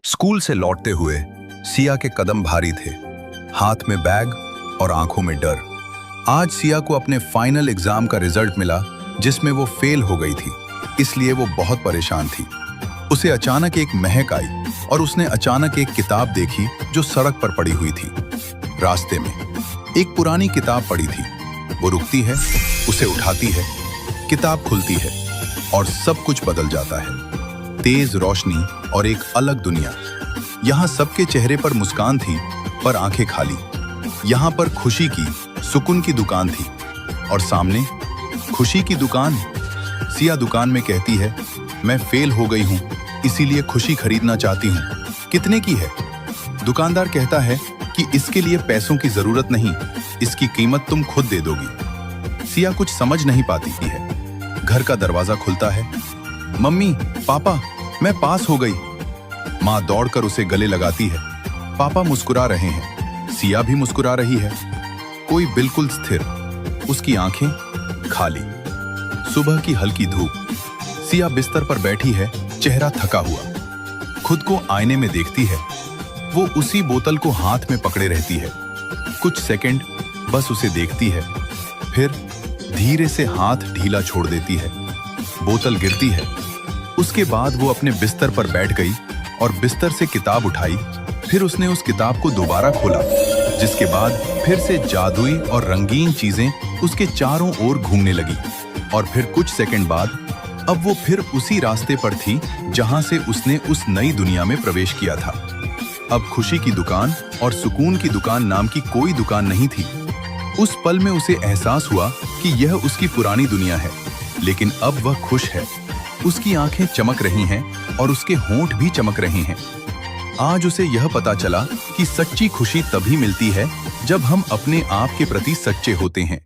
School से लौटते हुए सिया के कदम भारी थे, हाथ में बैग और आंखों में डर। आज सिया को अपने फाइनल एग्जाम का रिजल्ट मिला जिसमें वो फेल हो गई थी, इसलिए वो बहुत परेशान थी। उसे अचानक एक महक आई और उसने अचानक एक किताब देखी जो सड़क पर पड़ी हुई थी। रास्ते में एक पुरानी किताब पड़ी थी। वो रुकती है, उसे उठाती है, किताब खुलती है और सब कुछ बदल जाता है। तेज रोशनी और एक अलग दुनिया। यहाँ सबके चेहरे पर मुस्कान थी पर आंखें खाली। यहाँ पर खुशी की, सुकून की दुकान थी और सामने खुशी की दुकान। सिया दुकान में कहती है, मैं फेल हो गई हूँ इसीलिए खुशी खरीदना चाहती हूँ। कितने की है? दुकानदार कहता है कि इसके लिए पैसों की जरूरत नहीं, इसकी कीमत तुम खुद दे दोगी। सिया कुछ समझ नहीं पाती है। घर का दरवाजा खुलता है। मम्मी, पापा, मैं पास हो गई। माँ दौड़कर उसे गले लगाती है। पापा मुस्कुरा रहे हैं, सिया भी मुस्कुरा रही है। कोई बिल्कुल स्थिर, उसकी आंखें खाली। सुबह की हल्की धूप। सिया बिस्तर पर बैठी है, चेहरा थका हुआ। खुद को आईने में देखती है। वो उसी बोतल को हाथ में पकड़े रहती है। कुछ सेकंड बस उसे देखती है, फिर धीरे से हाथ ढीला छोड़ देती है। बोतल गिरती है। उसके बाद वो अपने बिस्तर पर बैठ गई और बिस्तर से किताब उठाई। फिर उसने उस किताब को दोबारा खोला, जिसके बाद फिर से जादुई और रंगीन चीजें उसके चारों ओर घूमने लगी। और फिर कुछ सेकंड बाद अब वो फिर उसी रास्ते पर थी जहां से उसने उस नई दुनिया में प्रवेश किया था। अब खुशी की दुकान और सुकून की दुकान नाम की कोई दुकान नहीं थी। उस पल में उसे एहसास हुआ कि यह उसकी पुरानी दुनिया है, लेकिन अब वह खुश है। उसकी आंखें चमक रही हैं और उसके होंठ भी चमक रहे हैं। आज उसे यह पता चला कि सच्ची खुशी तभी मिलती है जब हम अपने आप के प्रति सच्चे होते हैं।